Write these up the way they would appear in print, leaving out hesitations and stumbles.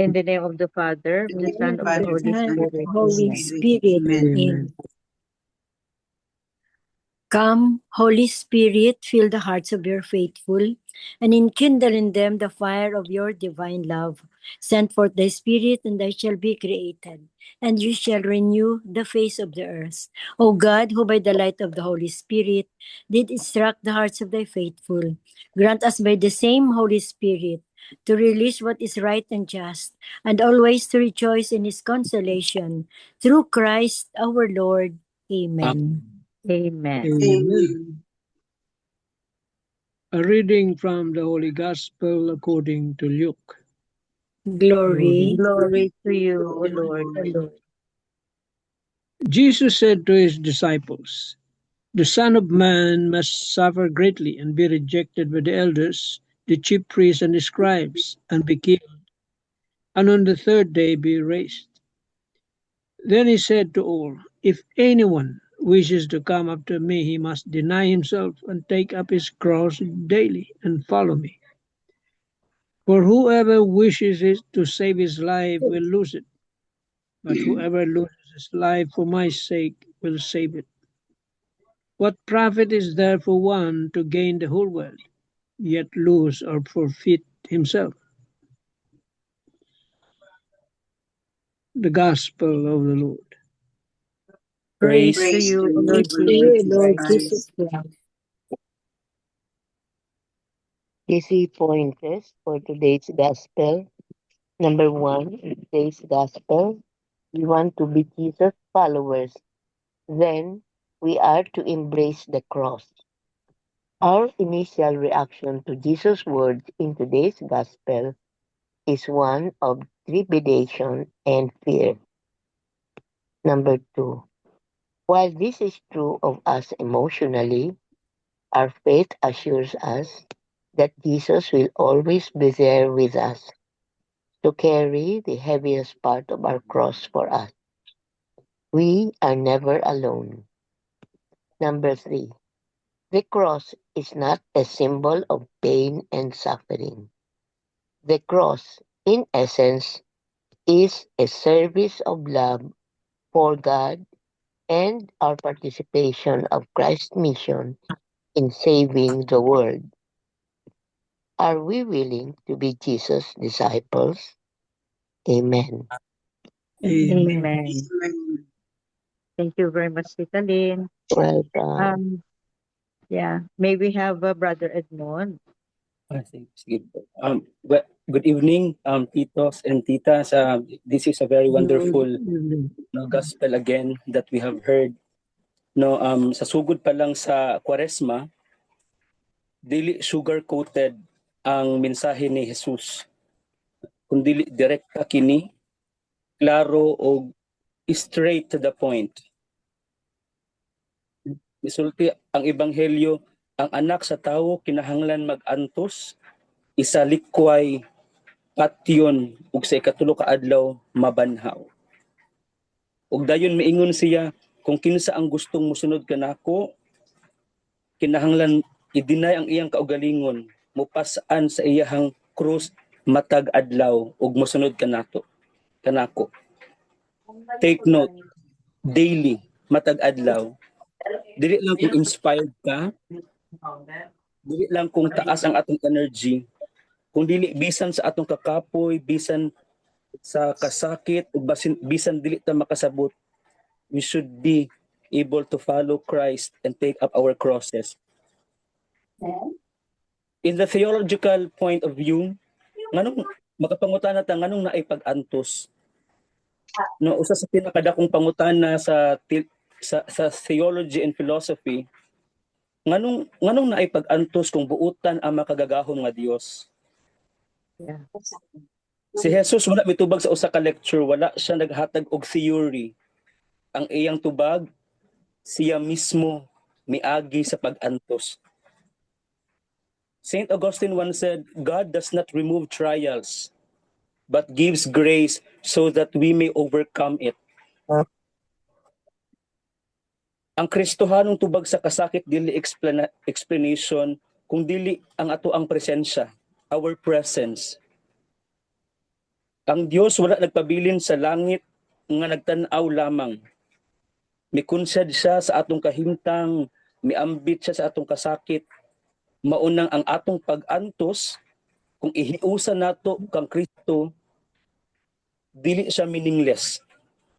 In the name of the Father, of the Son, of the Holy Spirit. Holy Amen. Spirit. Amen. Amen. Come, Holy Spirit, fill the hearts of your faithful, and enkindle in them the fire of your divine love. Send forth thy Spirit, and they shall be created, and you shall renew the face of the earth. O God, who by the light of the Holy Spirit did instruct the hearts of thy faithful, grant us by the same Holy Spirit to release what is right and just, and always to rejoice in his consolation. Through Christ our Lord. Amen. Amen. Amen. A reading from the Holy Gospel according to Luke. Glory. Glory to you, O Lord. Jesus said to his disciples, "The Son of Man must suffer greatly and be rejected by the elders, the chief priests, and the scribes, and be killed, and on the third day be raised." Then he said to all, "If anyone wishes to come after me, he must deny himself and take up his cross daily and follow me. For whoever wishes to save his life will lose it, but whoever loses his life for my sake will save it. What profit is there for one to gain the whole world, yet lose or forfeit himself?" The Gospel of the Lord. Praise to you, O Lord To you, Jesus Lord Christ. Jesus Christ. Key pointers for today's Gospel. Number 1, in today's Gospel, we want to be Jesus followers. Then, we are to embrace the cross. Our initial reaction to Jesus' words in today's Gospel is one of trepidation and fear. Number 2, while this is true of us emotionally, our faith assures us that Jesus will always be there with us to carry the heaviest part of our cross for us. We are never alone. Number 3, the cross is not a symbol of pain and suffering. The cross, in essence, is a service of love for God and our participation of Christ's mission in saving the world. Are we willing to be Jesus' disciples? Amen. Amen. Thank you very much, Tita Lynn. Welcome. May we have Brother Edmond? Sige. Good evening, titos and titas. This is a very wonderful gospel again that we have heard. Sa sugod pa lang sa Kwaresma, dili sugar-coated ang mensahe ni Jesus. Kundi direkta kini, klaro o straight to the point. Misulti ang ebanghelyo, ang anak sa tawo kinahanglan mag-antos, isa likway, patyon, ug sa ikatulo ka adlaw mabanhaw. Ug dayon miingon siya, kung kinsa ang gustong mosunod kanako, kinahanglan i-deny ang iyang kaugalingon, mupasaan sa iyahang krus matag adlaw ug mosunod kanako. Take note, daily, matag adlaw. Dili lang kung inspired ka, dili lang kung taas ang atong energy, kung dili bisan sa atong kakapoy, bisan sa kasakit, ug bisan dili ta makasabot, we should be able to follow Christ and take up our crosses. In the theological point of view, nganong makapangutana ta nganong naay pag-antos? No, usa sa pinakadakong pangutana sa theology and philosophy, nganong naay pag-antos kung buutan ang makagagahom nga Dios? Yeah. Si Jesus wala mitubag sa usa ka lecture, wala siya naghatag og theory. Ang iyang tubag, siya mismo miagi sa pag-antos. Saint Augustine once said, God does not remove trials, but gives grace so that we may overcome it. Ang Kristohanong tubag sa kasakit dili explanation, kung dili ang ato ang presensya, our presence. Ang Dios wala nagpabilin sa langit nga nagtan-aw lamang. Mikunsyad siya sa atong kahimtang, miambit siya sa atong kasakit. Maunang ang atong pag-antos kung ihiusa nato kang Kristo, dili siya meaningless.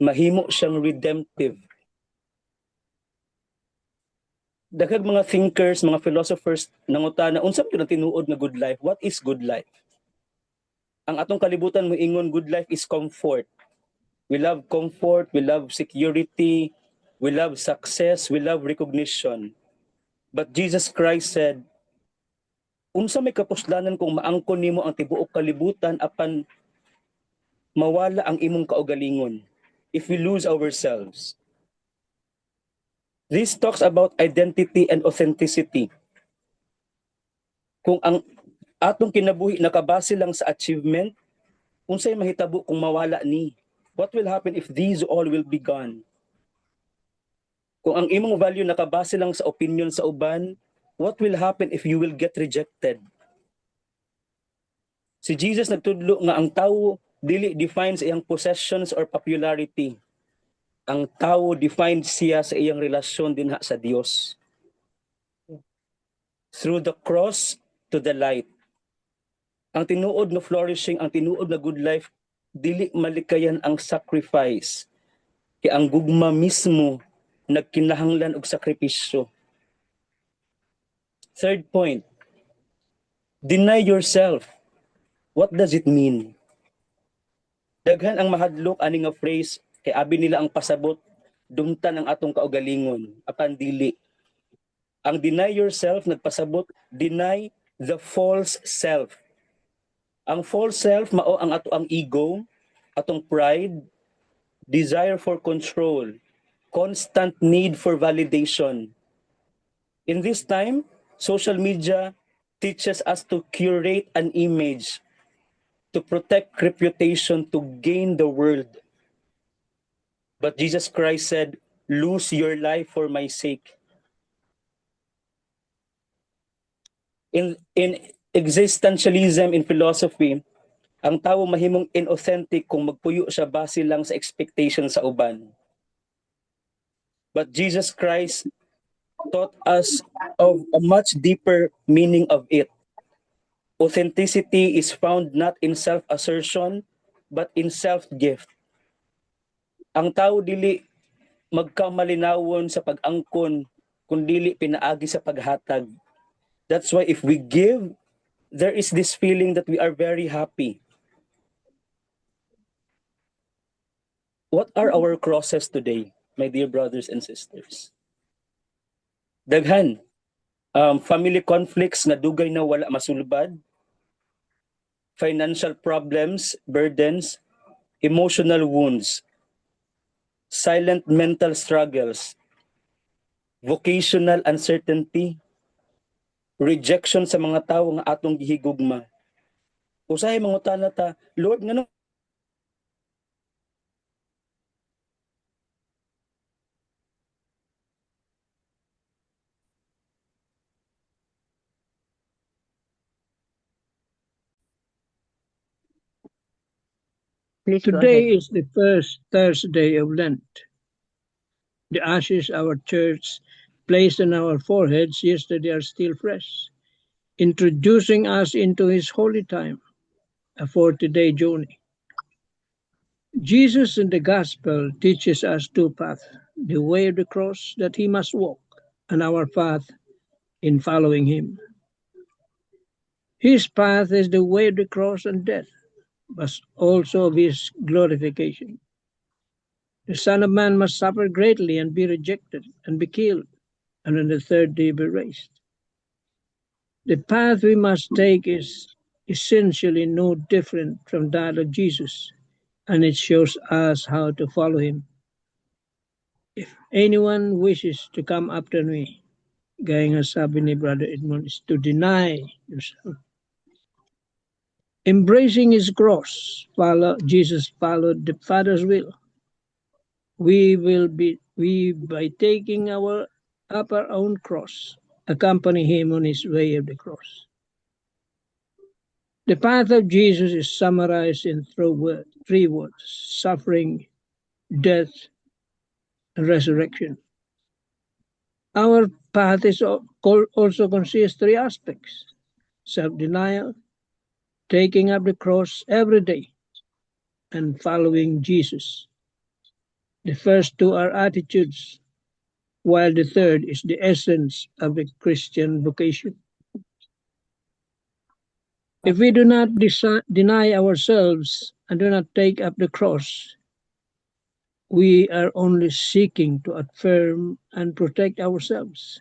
Mahimo siyang redemptive. Daghang mga thinkers, mga philosophers nangutana unsa man tinuod nga good life? What is good life? Ang atong kalibutan mo ingon good life is comfort. We love comfort, we love security, we love success, we love recognition. But Jesus Christ said, unsa may kapuslanan kung maangkon nimo ang tibuok kalibutan apan mawala ang imong kaugalingon if we lose ourselves. This talks about identity and authenticity. Kung ang atong kinabuhi nakabase lang sa achievement, unsay mahitabo kung mawala ni? What will happen if these all will be gone? Kung ang imong value nakabase lang sa opinion sa uban, what will happen if you will get rejected? Si Jesus nagtudlo nga ang tawo dili defines iyang possessions or popularity. Ang tawo defined siya sa iyang relasyon dinha sa Dios. Through the cross to the light. Ang tinuod na flourishing, ang tinuod na good life, dili malikayan ang sacrifice. Kaya ang gugma mismo nagkinahanglan og sakripisyo. Third point, deny yourself. What does it mean? Daghan ang mahadlok ani nga phrase kay abi nila ang pasabot dumtan ang atong kaugalingon apan dili. Ang deny yourself nagpasabot deny the false self. Ang false self mao ang ato ang ego, atong pride, desire for control, constant need for validation. In this time, social media teaches us to curate an image, to protect reputation, to gain the world. But Jesus Christ said, lose your life for my sake. In existentialism, in philosophy, ang tao mahimong inauthentic kung magpuyo siya base lang sa expectation sa uban. But Jesus Christ taught us of a much deeper meaning of it. Authenticity is found not in self-assertion, but in self-gift. Ang tao dili magkamalinawon sa pag-angkon, kung dili pinaagi sa paghatag. That's why if we give, there is this feeling that we are very happy. What are our crosses today, my dear brothers and sisters? Daghan. Family conflicts na dugay na wala masulbad, financial problems, burdens, emotional wounds, silent mental struggles, vocational uncertainty, rejection sa mga tao nga atong gihigugma. Usahay mangutana ta, Lord, ngano Please go Today ahead. is the first Thursday of Lent. The ashes our church placed on our foreheads yesterday are still fresh, introducing us into his holy time, a 40-day journey. Jesus in the gospel teaches us two paths, the way of the cross that he must walk, and our path in following him. His path is the way of the cross and death, but also of his glorification. The Son of Man must suffer greatly and be rejected and be killed, and on the third day be raised. The path we must take is essentially no different from that of Jesus, and it shows us how to follow him. If anyone wishes to come after me, gaya nga sabi ni Brother Edmond, is to deny yourself. Embracing his cross, Jesus followed the Father's will. We by taking up our own cross, accompany him on his way of the cross. The path of Jesus is summarized in three words: suffering, death, and resurrection. Our path is also consists three aspects: self-denial, taking up the cross every day, and following Jesus. The first two are attitudes, while the third is the essence of the Christian vocation. If we do not deny ourselves and do not take up the cross, we are only seeking to affirm and protect ourselves,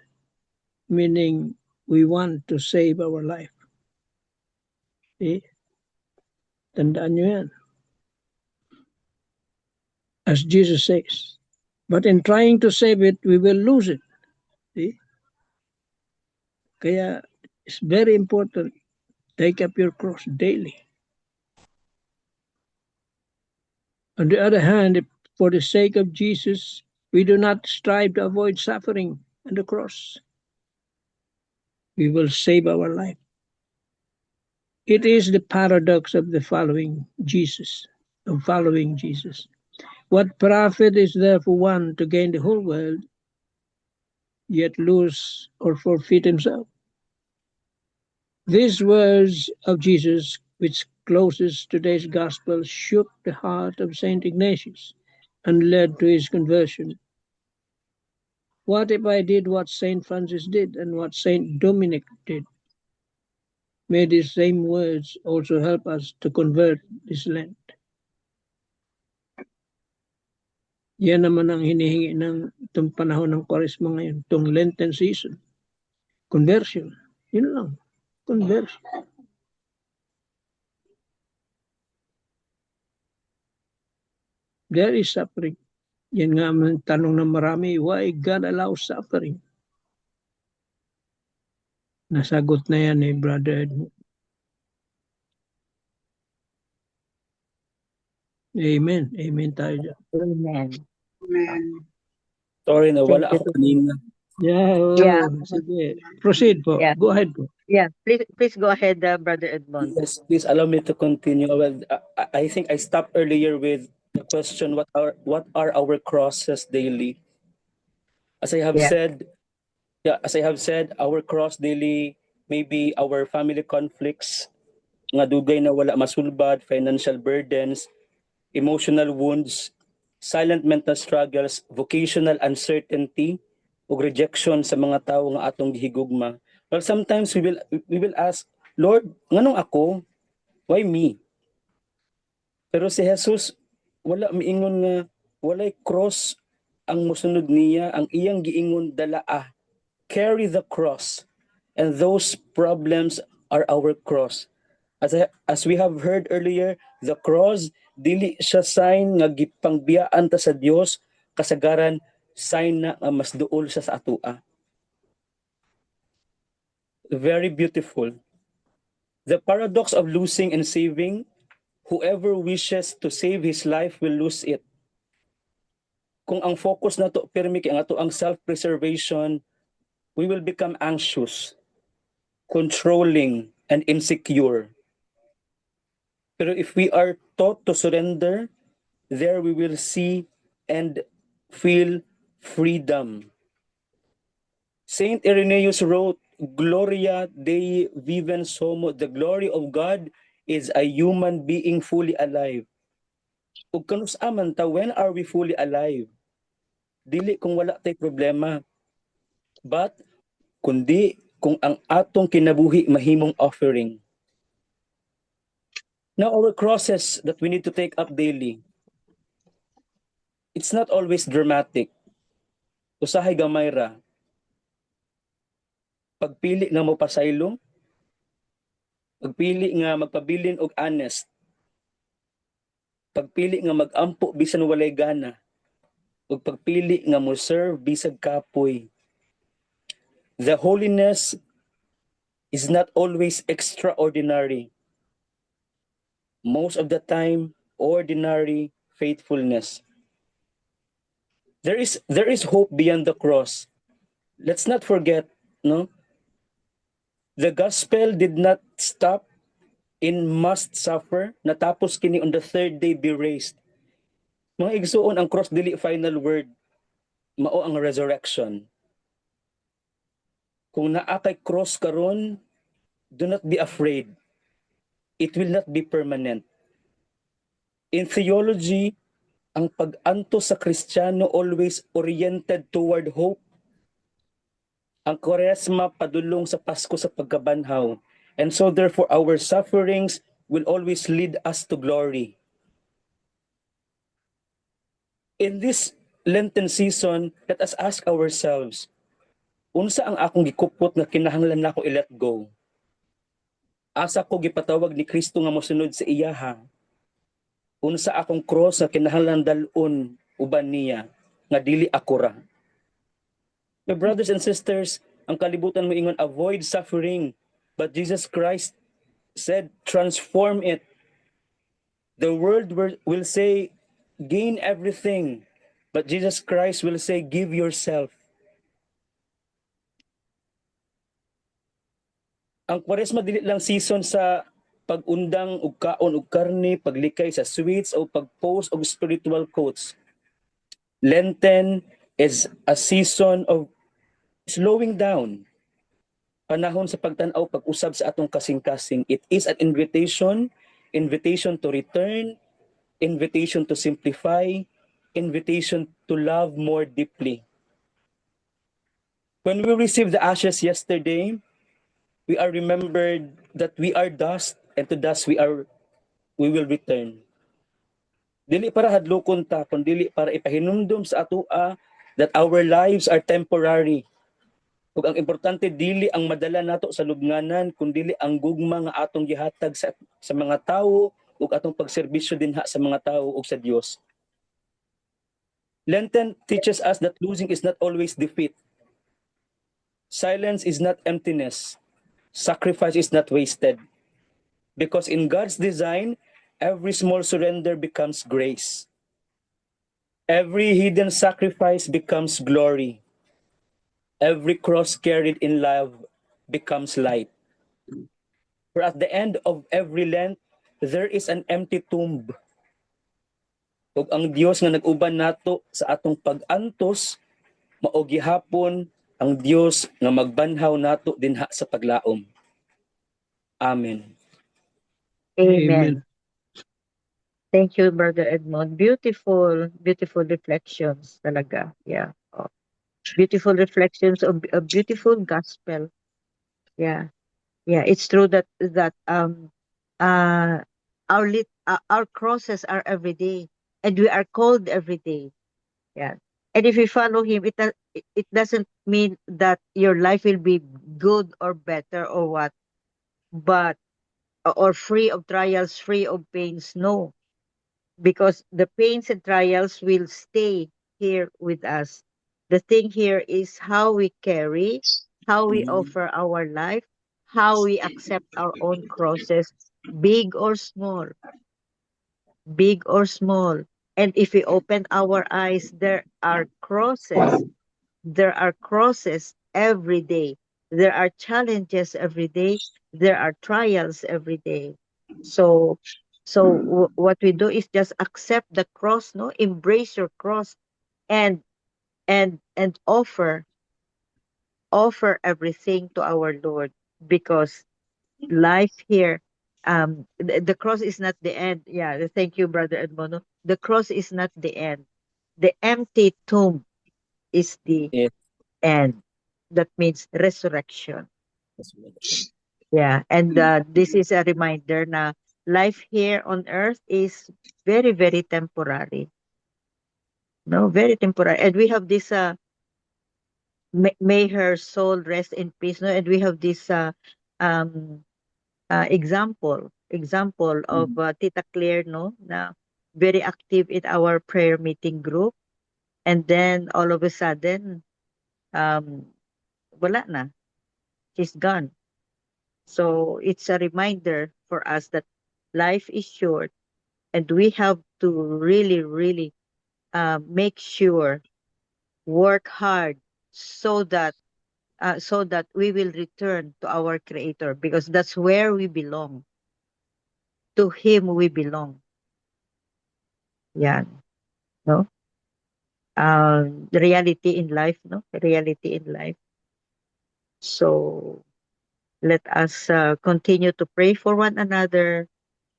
meaning we want to save our life. See? Tandaan nyo yan. As Jesus says. But in trying to save it, we will lose it. See? Kaya it's very important. Take up your cross daily. On the other hand, if for the sake of Jesus, we do not strive to avoid suffering on the cross, we will save our life. It is the paradox of following Jesus. What profit is there for one to gain the whole world, yet lose or forfeit himself? These words of Jesus, which closes today's gospel, shook the heart of Saint Ignatius and led to his conversion. What if I did what Saint Francis did and what Saint Dominic did? May these same words also help us to convert this Lent. Yan naman ang hinihingi ng itong panahon ng Kwaresma ngayon, itong Lenten season. Conversion. Yun lang. Conversion. There is suffering. Yan nga ang tanong ng marami, why God allows suffering? Nasagot na yan Brother Edmund. Amen. Amen tayo dyan. Amen. Sorry, nawala Thank you. ako kanina. Yeah. Sige. Proceed po. Yeah. Go ahead po. Yeah, please go ahead, Brother Edmond. Yes, please allow me to continue. Well, I think I stopped earlier with the question, what are our crosses daily? As I have Yeah. said, our cross daily may be our family conflicts, nga dugay na wala masulbad, financial burdens, emotional wounds, silent mental struggles, vocational uncertainty, ug rejection sa mga tawo nga atong gihigugma. Well, sometimes we will ask, Lord, nganong ako? Why me? Pero si Jesus, wala miingon nga, walay cross ang musunod niya, ang iyang giingon dala carry the cross. And those problems are our cross. As we have heard earlier, the cross, dili siya sign nga gipangbiyaan ta sa Dios, kasagaran sign na nga mas duol siya sa atua. Very beautiful. The paradox of losing and saving, whoever wishes to save his life will lose it. Kung ang focus na to pirmi kay nga to ang self-preservation, we will become anxious, controlling, and insecure. Pero if we are taught to surrender, there we will see and feel freedom. Saint Irenaeus wrote, Gloria Dei vivens homo, the glory of God is a human being fully alive. Ug kanus-aman ta, when are we fully alive? Dili kung wala tay problema. But kundi kung ang atong kinabuhi mahimong offering. Now our crosses that we need to take up daily, it's not always dramatic. Usahay gamay ra. Pagpili nga mo pasaylo, pagpili nga magpabilin og honest, pagpili nga magampo bisan walay gana, ug pagpili nga mo serve bisag kapoy. The holiness is not always extraordinary. Most of the time, ordinary faithfulness. There is hope beyond the cross. Let's not forget, no? The gospel did not stop in must suffer, natapos kini on the third day be raised. Mga igsuon, ang cross dili final word, mao ang resurrection. Kung naa kay cross karon, do not be afraid. It will not be permanent. In theology, ang pag-anto sa Kristiyano always oriented toward hope. Ang Kwaresma padulong sa Pasko sa pagkabanhaw. And so therefore our sufferings will always lead us to glory. In this Lenten season, let us ask ourselves, unsa ang akong gikupot nga kinahanglan nako i-let go? Asa ko gipatawag ni Kristo nga mosunod sa iyaha? Unsa akong cross nga kinahanglan dalon uban niya nga dili ako ra? My brothers and sisters, ang kalibutan mo ingon avoid suffering, but Jesus Christ said transform it. The world will say gain everything, but Jesus Christ will say give yourself. Ang Kwaresma dili lang season sa pag-undang og kaon og karne, paglikay sa sweets o pag-post og spiritual quotes. Lenten is a season of slowing down. Panahon sa pagtan-aw, pag-usab sa atong kasing-kasing. It is an invitation to return, invitation to simplify, invitation to love more deeply. When we received the ashes yesterday, we are remembered that we are dust, and to dust we will return. Dili para hadlokon ta, kundi para ipahinumdum sa atoa that our lives are temporary. Ug ang importante dili ang madala nato sa lubnganan, kundi ang gugma nga atong gihatag sa mga tawo ug atong pagserbisyo dinha sa mga tawo ug sa Dios. Lenten teaches us that losing is not always defeat. Silence is not emptiness. Sacrifice is not wasted. Because in God's design, every small surrender becomes grace. Every hidden sacrifice becomes glory. Every cross carried in love becomes light. For at the end of every Lent, there is an empty tomb. Ug ang Dios nga nag-uban nato sa atong pag-antos, mao gihapon ang Dios nga magbanhaw nato dinha sa paglaom. Amen. Amen. Thank you, Brother Edmond. Beautiful, beautiful reflections talaga. Yeah. Oh. Beautiful reflections of a beautiful gospel. Yeah. Yeah, it's true that our crosses are every day, and we are called every day. Yeah. And if we follow him, it doesn't mean that your life will be good or better or what, but or free of trials, free of pains. No, because the pains and trials will stay here with us. The thing here is how we carry, how we offer our life, how we accept our own crosses, big or small, big or small. And if we open our eyes, there are crosses. There are crosses every day. There are challenges every day. There are trials every day. So, what we do is just accept the cross, no, embrace your cross, and offer everything to our Lord, because life here, the cross is not the end. Yeah, thank you, Brother Edmono. The cross is not the end. The empty tomb is the Yes. end. That means resurrection. Yeah, and this is a reminder na life here on earth is very, very temporary. No, very temporary. And we have this may her soul rest in peace. No, and we have this um example of Tita Claire, no, na very active in our prayer meeting group, and then all of a sudden, wala na, she's gone. So it's a reminder for us that life is short, and we have to really, really make sure, work hard, so that we will return to our Creator, because that's where we belong. to Him we belong. Yan. No? The reality in life, no? Reality in life. So let us continue to pray for one another,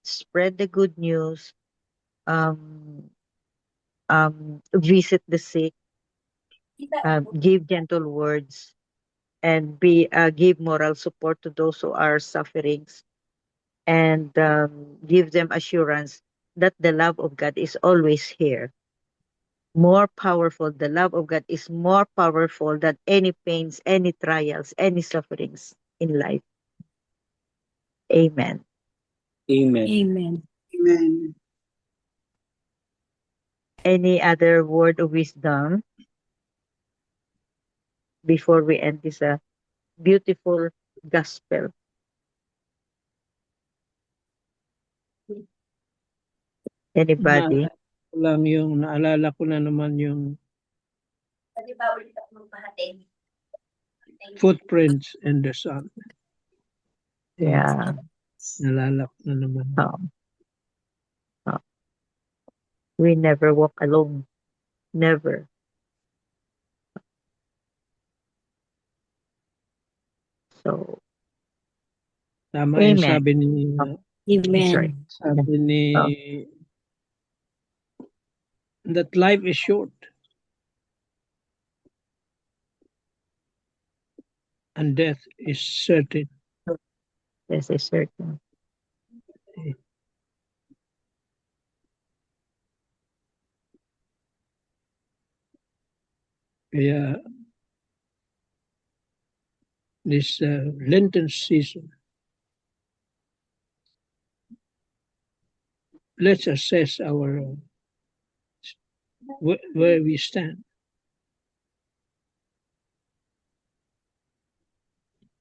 spread the good news, visit the sick, give gentle words, and give moral support to those who are sufferings, and give them assurance that the love of God is always here. More powerful, the love of God is more powerful than any pains, any trials, any sufferings in life. Amen. Amen. Amen. Amen. Any other word of wisdom before we end this beautiful gospel? Anybody? Naalala ko na naman yung footprints in the sun. Yeah. Naalala ko na naman. We never walk alone. Never. So, Tama yung amen. sabi ni Amen. sabi ni that life is short and death is certain. Yes, it's certain. Kaya this Lenten season, let's assess our where we stand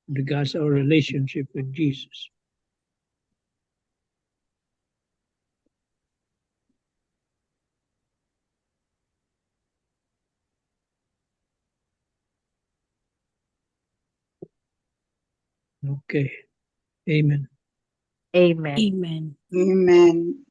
regards our relationship with Jesus. Okay. Amen. Amen. Amen. Amen.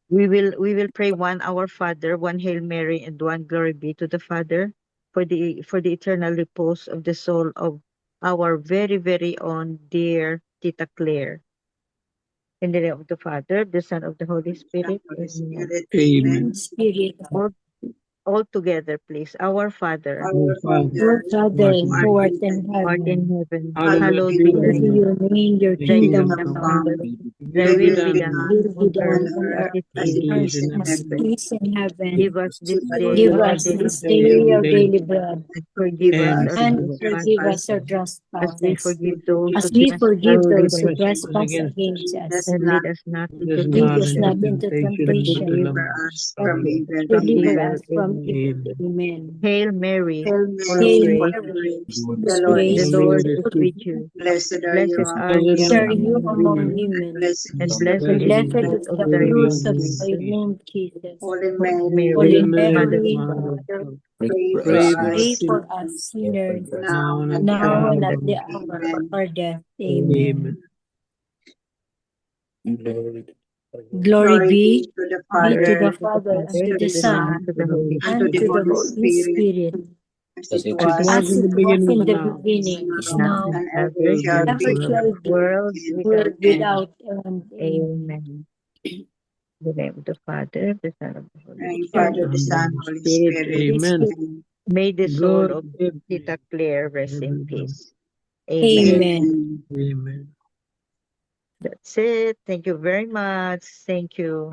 We will pray one Our Father, one Hail Mary, and one Glory be to the Father for the eternal repose of the soul of our very, very own dear Tita Claire. In the name of the Father, the Son, of the Holy Spirit. Holy Amen. Spirit. Amen. Spirit, All together, please. Our Father, Our Father, Lord Father, who art in art in heaven, heaven, Hallowed hallowed be be thy thy hallowed be name. your name, your Thy Thy kingdom kingdom come, come, thy Thy will will be be done will be on done earth on as earth it as as is it on is in in as heaven. heaven. is in heaven. Give us this day Give our us daily this day our bread, daily bread, And forgive us and our and forgive trespasses, us our as we trespasses, forgive those as who we trespass forgive those who against us. trespass against against lead us. us And not, lead us not Lead into us Lead not us into not temptation, into temptation, but but temptation, deliver deliver us. us but from evil. from deliver Amen. evil. us from Amen. evil. Amen. Amen. Hail Mary, Hail full of Mary, Hail full grace, of Mary, grace, full the of Lord the is grace, The Lord Lord with is is you. with with you. Blessed are you Blessed are among you Blessed blessed are among you women, among women, women, and women, blessed and is and the blessed and is fruit the blessed blessed is fruit is of the of thy your fruit womb, of the womb. thy Jesus. womb, Jesus. Holy Holy Mary, Mary, Holy Holy Mother of Mary, Mother of Mary, God, Mother of God, Mother, God, pray for pray for pray us us, for us sinners, sinners, now now and and at at the the now hour and hour of at of the our hour death. of Amen. our death. Amen. Amen. Glory. Glory Glory be be, to the be to Father, the Father, to the Father, and Father, to to to the the the Son, Son, Son, and to To the the Holy Holy and to and the to Spirit, the Holy Spirit, Holy Spirit, Spirit, as As it it as it was was as in it the was beginning, in is the now, beginning, now, is now now, and and ever ever will shall be ever be, forever. shall be, world end. without world end. Amen. without end. Amen. Amen. In the name of the Father, the Son, of the Holy Praying Surely, Father, Spirit. the And the Son, Holy Holy Spirit, Spirit. Holy amen. Spirit. Amen. May the soul Glory of be Tita Claire rest in everyone. peace. Amen. Amen. Amen. Amen. That's it. Thank you very much. Thank you.